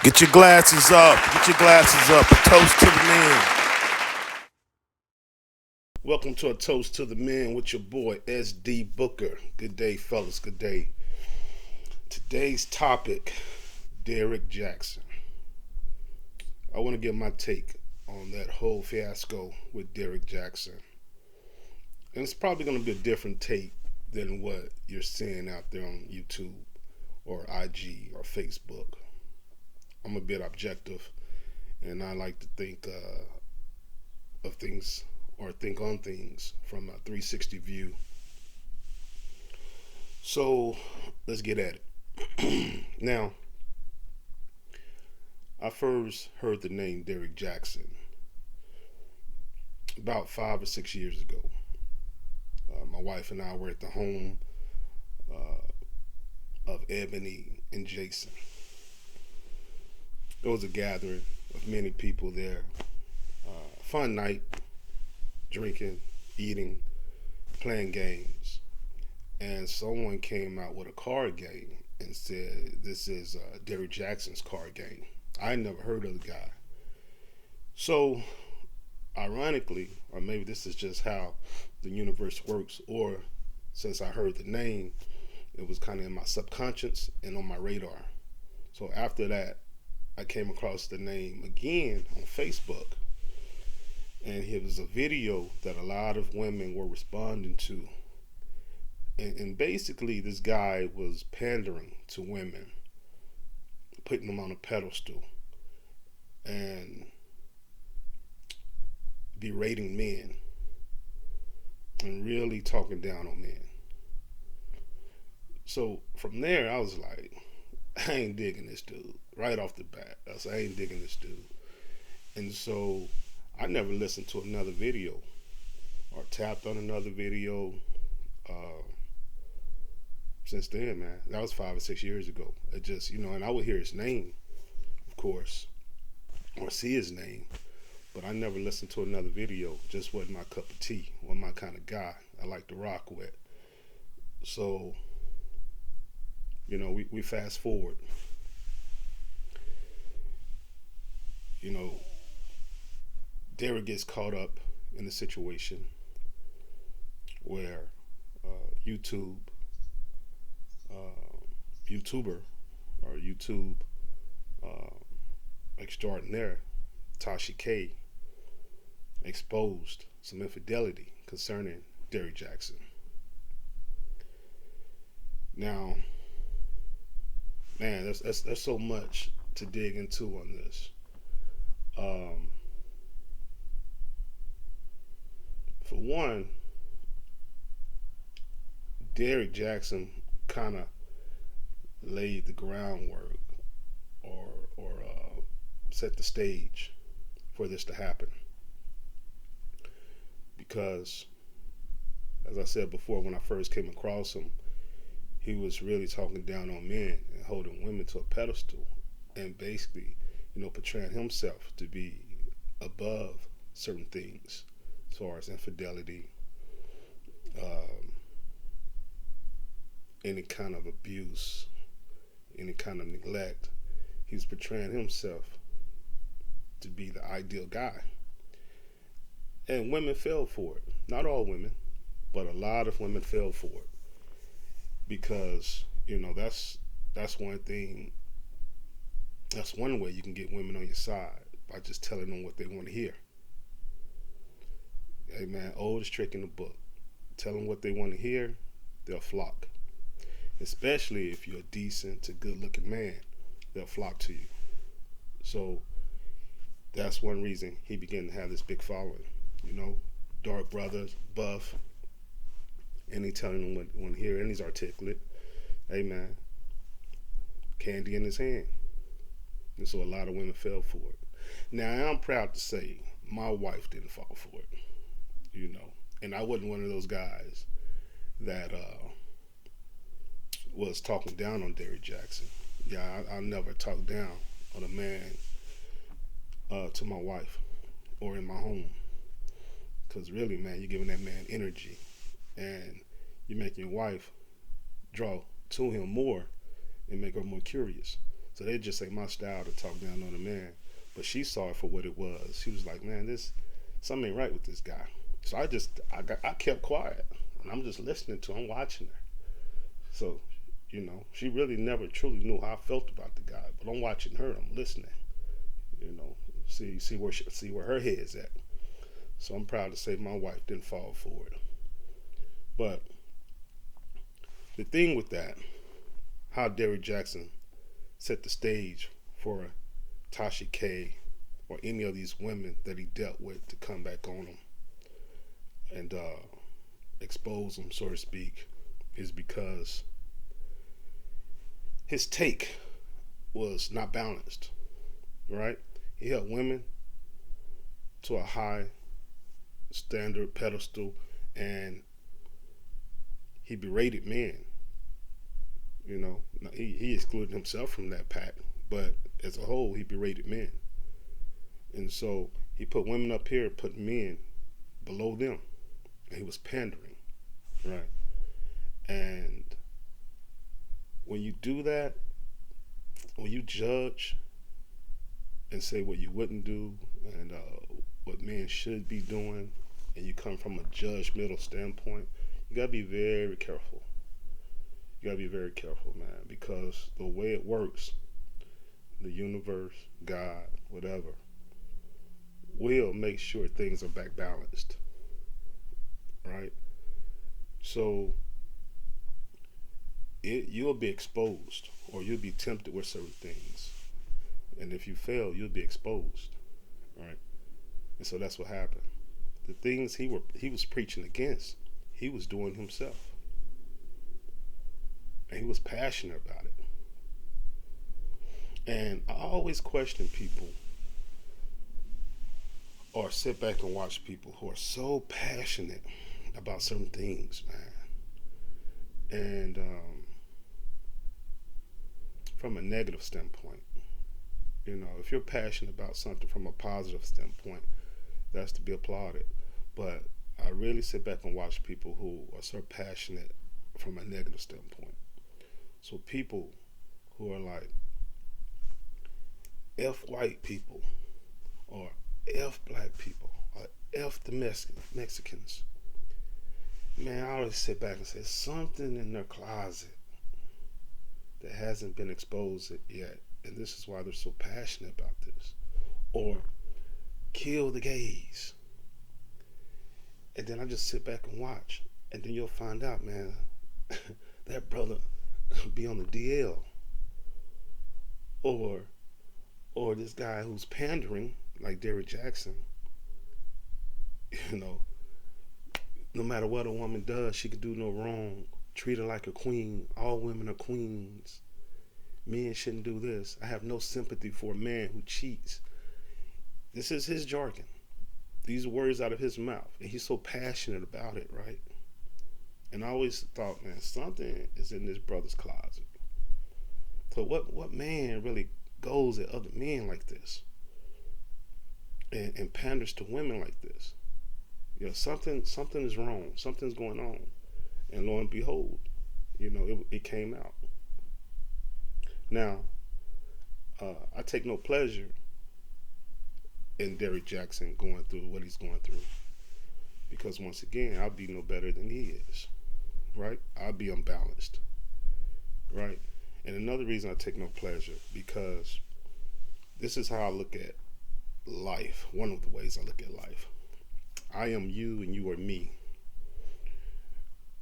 Get your glasses up. Get your glasses up. A toast to the men. Welcome to A Toast to the Men with your boy SD Booker. Good day, fellas. Good day. Today's topic, Derrick Jaxn. I want to give my take on that whole fiasco with Derrick Jaxn. And it's probably going to be a different take than what you're seeing out there on YouTube or IG or Facebook. I'm a bit objective, and I like to think of things or think on things from a 360 view. So let's get at it. Now, I first heard the name Derrick Jaxn about 5 or 6 years ago. My wife and I were at the home of Ebony and Jason. It was a gathering of many people there. Fun night, drinking, eating, playing games. And someone came out with a card game and said, this is Derrick Jaxn's card game. I never heard of the guy. So, ironically, or maybe this is just how the universe works, or since I heard the name, it was kind of in my subconscious and on my radar. So after that, I came across the name again on Facebook, and it was a video that a lot of women were responding to. And basically, this guy was pandering to women, putting them on a pedestal, and berating men, and really talking down on men. So from there, I was like, I ain't digging this dude. Right off the bat, I said, I ain't digging this dude. And so I never listened to another video or tapped on another video since then, man. That was 5 or 6 years ago. It just, and I would hear his name, of course, or see his name, but I never listened to another video. Just wasn't my cup of tea, wasn't my kind of guy I like to rock with. So, we fast forward. Derrick gets caught up in a situation where YouTuber or YouTube extraordinaire Tasha K exposed some infidelity concerning Derrick Jaxn. Now, man, there's so much to dig into on this. For one, Derrick Jaxn kind of laid the groundwork or set the stage for this to happen, because, as I said before, when I first came across him, he was really talking down on men and holding women to a pedestal, and basically, portraying himself to be above certain things as far as infidelity, any kind of abuse, any kind of neglect. He's portraying himself to be the ideal guy. And women fell for it. Not all women, but a lot of women fell for it. Because, that's one thing, that's one way you can get women on your side, by just telling them what they want to hear. Hey man, oldest trick in the book. Tell them what they want to hear, they'll flock. Especially if you're a decent to good looking man, they'll flock to you. So that's one reason he began to have this big following. Dark brothers, buff, and he telling them what they want to hear, and he's articulate. Hey man, candy in his hand. And so a lot of women fell for it. Now, I'm proud to say my wife didn't fall for it, and I wasn't one of those guys that was talking down on Derrick Jaxn. Yeah, I never talked down on a man to my wife or in my home, because really, man, you're giving that man energy, and you're making your wife draw to him more and make her more curious. So they just say my style to talk down on a man. But she saw it for what it was. She was like, man, this something ain't right with this guy. So I kept quiet, and I'm just listening to him, watching her. So, she really never truly knew how I felt about the guy. But I'm watching her, I'm listening. See where her head's at. So I'm proud to say my wife didn't fall for it. But the thing with that, how Derrick Jaxn set the stage for Tasha K or any of these women that he dealt with to come back on him and expose them, so to speak, is because his take was not balanced, right? He held women to a high standard pedestal, and he berated men. He excluded himself from that pack, but as a whole, he berated men. And so he put women up here, put men below them. And he was pandering, right? And when you do that, when you judge and say what you wouldn't do and what men should be doing, and you come from a judgmental standpoint, you gotta be very careful. You gotta be very careful, man, because the way it works, the universe, God, whatever, will make sure things are back balanced, right? So you'll be exposed, or you'll be tempted with certain things, and if you fail, you'll be exposed, right? And so that's what happened. The things he was preaching against, he was doing himself, and he was passionate about it. And I always question people, or sit back and watch people who are so passionate about certain things, man. And from a negative standpoint, if you're passionate about something from a positive standpoint, that's to be applauded. But I really sit back and watch people who are so passionate from a negative standpoint. So people who are like, F white people, or F black people, or F the Mexicans. Man, I always sit back and say, something in their closet that hasn't been exposed yet, and this is why they're so passionate about this. Or kill the gays. And then I just sit back and watch, and then you'll find out, man, that brother be on the DL. Or this guy who's pandering, like Derrick Jaxn, no matter what a woman does, she could do no wrong. Treat her like a queen. All women are queens. Men shouldn't do this. I have no sympathy for a man who cheats. This is his jargon. These words out of his mouth. And he's so passionate about it, right? And I always thought, man, something is in this brother's closet. So what man really goes at other men like this and panders to women like this? Something is wrong. Something's going on. And lo and behold, it came out. Now, I take no pleasure in Derrick Jaxn going through what he's going through, because once again, I'll be no better than he is, right? I'll be unbalanced, right? And another reason I take no pleasure, because this is how I look at life. One of the ways I look at life. I am you and you are me.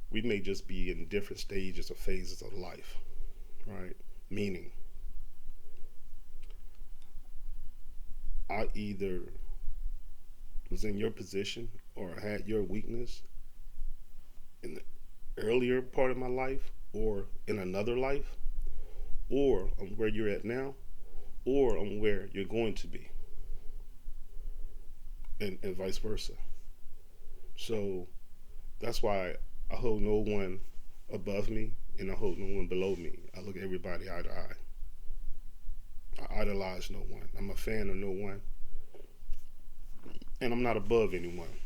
We may just be in different stages or phases of life, right? Meaning, I either was in your position or had your weakness in the earlier part of my life, or in another life, or on where you're at now, or on where you're going to be, and vice versa. So that's why I hold no one above me and I hold no one below me. I look at everybody eye to eye. I idolize no one. I'm a fan of no one. And I'm not above anyone.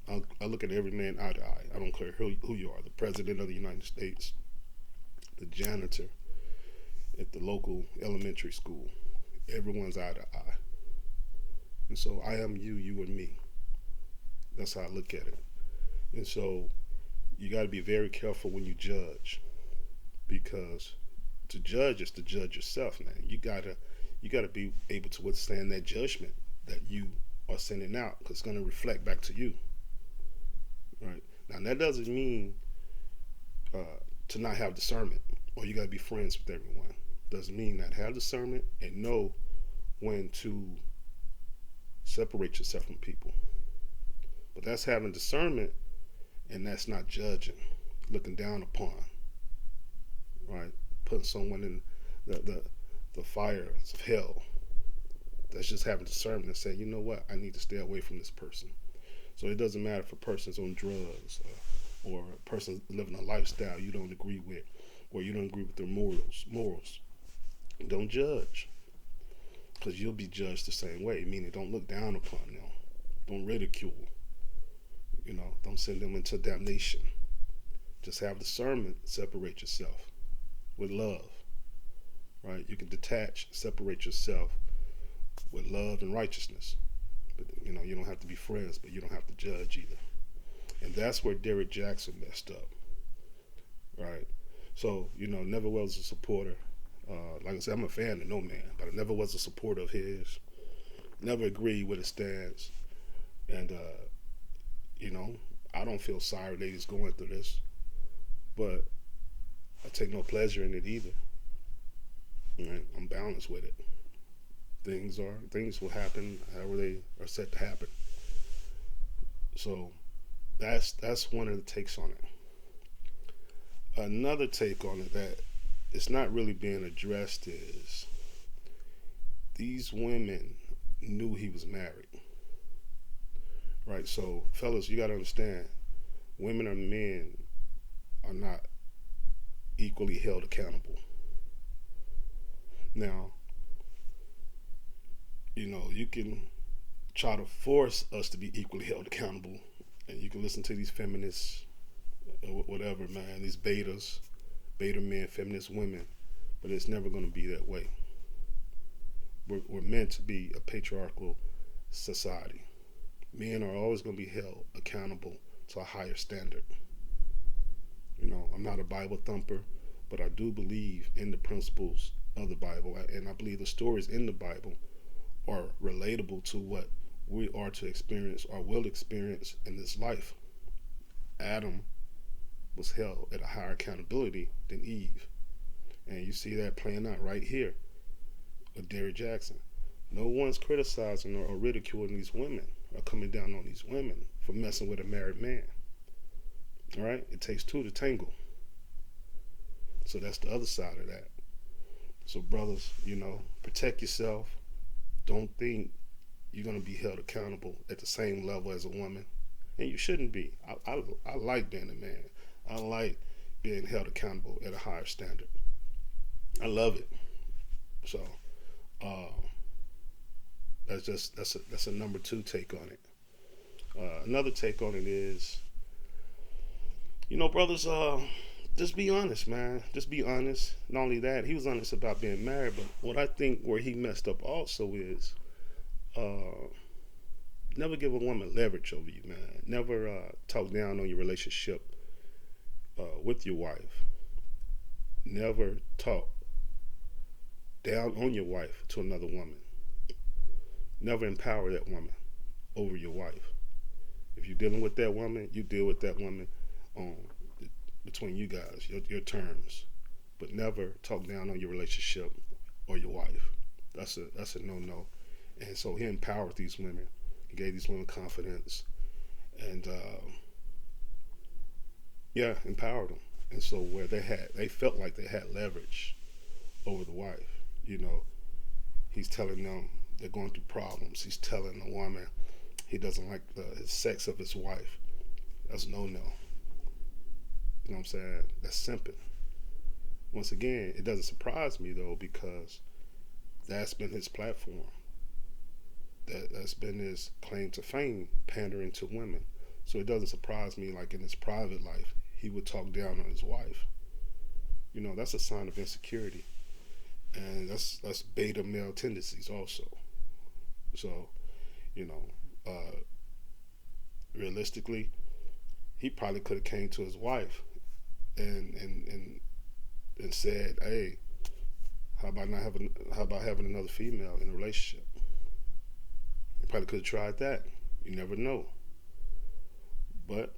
I look at every man eye to eye. I don't care who you are, the president of the United States, the janitor at the local elementary school. Everyone's eye to eye. And so I am you, you and me. That's how I look at it. And so you got to be very careful when you judge, because to judge is to judge yourself, man. You gotta be able to withstand that judgment that you are sending out, because it's going to reflect back to you. Right? Now that doesn't mean to not have discernment, or you got to be friends with everyone. Doesn't mean that. Have discernment and know when to separate yourself from people. But that's having discernment, and that's not judging, looking down upon, right? Putting someone in the fires of hell. That's just having discernment and saying, you know what, I need to stay away from this person. So it doesn't matter if a person's on drugs, or a person living a lifestyle you don't agree with, or you don't agree with their morals. Don't judge, because you'll be judged the same way. Meaning, don't look down upon them. Don't ridicule. Don't send them into damnation. Just have discernment. Separate yourself with love. Right? You can detach, separate yourself with love and righteousness. But you don't have to be friends, but you don't have to judge either. And that's where Derrick Jaxn messed up. Right? So, never was a supporter. Like I said, I'm a fan of no man, but I never was a supporter of his. Never agreed with his stance. And, I don't feel sorry that he's going through this, but I take no pleasure in it either. Right? I'm balanced with it. Things will happen however they are set to happen. So that's one of the takes on it. Another take on it that it's not really being addressed is these women knew he was married. Right? So, fellas, you got to understand, women or men are not equally held accountable. Now, you can try to force us to be equally held accountable, and you can listen to these feminists, or whatever, man, these beta men, feminist women, but it's never going to be that way. We're meant to be a patriarchal society. Men are always going to be held accountable to a higher standard. I'm not a Bible thumper, but I do believe in the principles of the Bible, and I believe the stories in the Bible are relatable to what we are to experience or will experience in this life. Adam was held at a higher accountability than Eve, and you see that playing out right here with Derrick Jaxn. No one's criticizing or ridiculing these women or coming down on these women for messing with a married man. All right? It takes two to tangle. So that's the other side of that. So brothers, protect yourself. Don't think you're going to be held accountable at the same level as a woman. And you shouldn't be. I like being a man. I like being held accountable at a higher standard. I love it. So, that's a number two take on it. Another take on it is, brothers, just be honest, man. Just be honest. Not only that, he was honest about being married, but what I think where he messed up also is, never give a woman leverage over you, man. Never talk down on your relationship with your wife. Never talk down on your wife to another woman. Never empower that woman over your wife. If you're dealing with that woman, you deal with that woman on between you guys, your terms. But never talk down on your relationship or your wife. That's a no-no. And so he empowered these women. He gave these women confidence, and empowered them. And so where they felt like they had leverage over the wife. He's telling them they're going through problems. He's telling the woman he doesn't like the sex of his wife. That's no-no. You know what I'm saying? That's simping. Once again, it doesn't surprise me though, because that's been his platform. That's been his claim to fame, pandering to women. So it doesn't surprise me, like in his private life, he would talk down on his wife. That's a sign of insecurity. and that's beta male tendencies also. So, you know, realistically, he probably could have came to his wife and said, "Hey, how about having another female in a relationship?" He probably could have tried that. You never know. But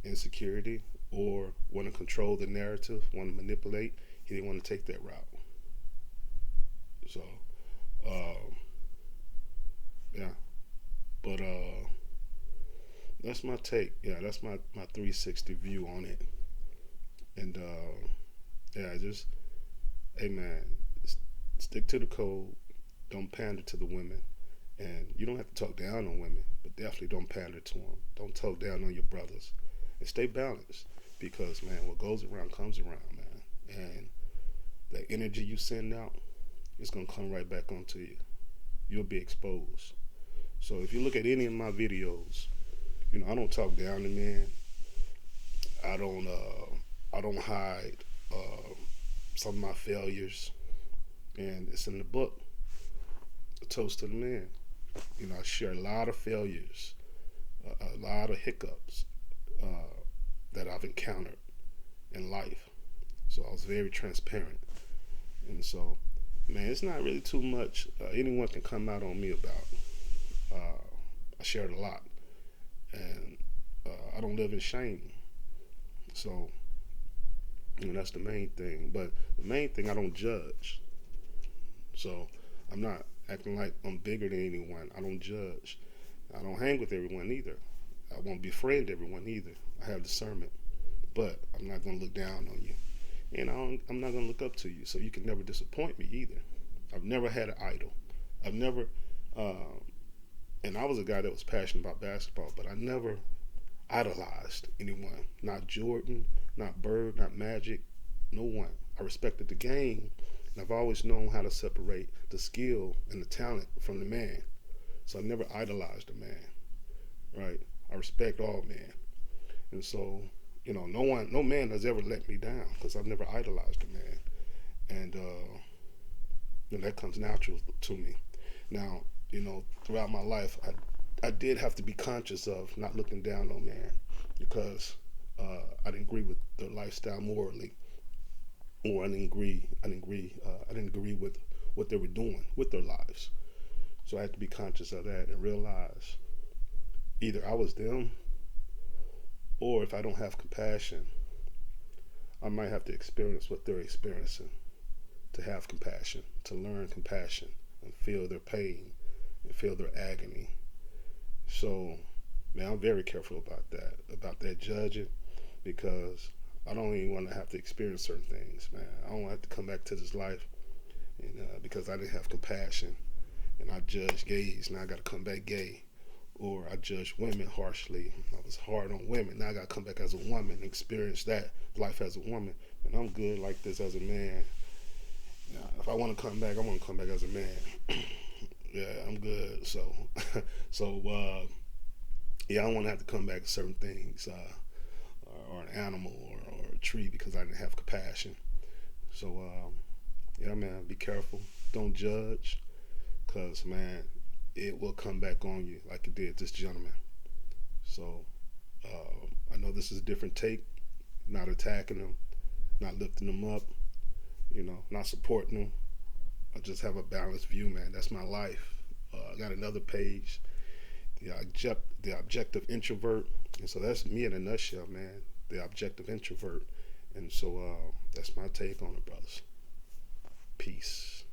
insecurity or want to control the narrative, want to manipulate, he didn't want to take that route. So, yeah. But that's my take. Yeah, that's my 360 view on it. And yeah, just hey man, stick to the code. Don't pander to the women, and you don't have to talk down on women, but definitely don't pander to them. Don't talk down on your brothers, and stay balanced because man, what goes around comes around, man. And the energy you send out is gonna come right back onto you. You'll be exposed. So if you look at any of my videos, you know I don't talk down to men. I don't. I don't hide some of my failures, and it's in the book, A Toast to the Men. You know, I share a lot of failures, a lot of hiccups that I've encountered in life. So I was very transparent, and so, man, it's not really too much anyone can come out on me about. I shared a lot, and I don't live in shame. So, you know, that's the main thing. But the main thing, I don't judge. So I'm not acting like I'm bigger than anyone. I don't judge. I don't hang with everyone either. I won't befriend everyone either. I have discernment. But I'm not going to look down on you. And I'm not going to look up to you. So you can never disappoint me either. I've never had an idol. I've never, and I was a guy that was passionate about basketball, but I never idolized anyone. Not Jordan, not Bird, not Magic, no one. I respected the game, and I've always known how to separate the skill and the talent from the man. So I never idolized a man, right? I respect all men. And so, you know, no man has ever let me down because I've never idolized a man. And you know, that comes natural to me. Now, you know, throughout my life, I did have to be conscious of not looking down on man because I didn't agree with their lifestyle morally, or I didn't agree with what they were doing with their lives. So I had to be conscious of that and realize either I was them, or if I don't have compassion, I might have to experience what they're experiencing to have compassion, to learn compassion and feel their pain and feel their agony. So, man, I'm very careful about that judging, because I don't even want to have to experience certain things, man. I don't want to have to come back to this life and because I didn't have compassion and I judged gays, now I got to come back gay. Or I judged women harshly. I was hard on women. Now I got to come back as a woman and experience that life as a woman. And I'm good like this as a man. Now, if I want to come back, I want to come back as a man. Yeah, I'm good. So, yeah, I don't want to have to come back to certain things, or an animal or a tree, because I didn't have compassion. So, yeah, man, be careful. Don't judge, because, man, it will come back on you like it did this gentleman. So, I know this is a different take, not attacking them, not lifting them up, you know, not supporting them. I just have a balanced view, man. That's my life. I got another page, the objective introvert, and so that's me in a nutshell, man. The objective introvert, and so that's my take on it, brothers. Peace.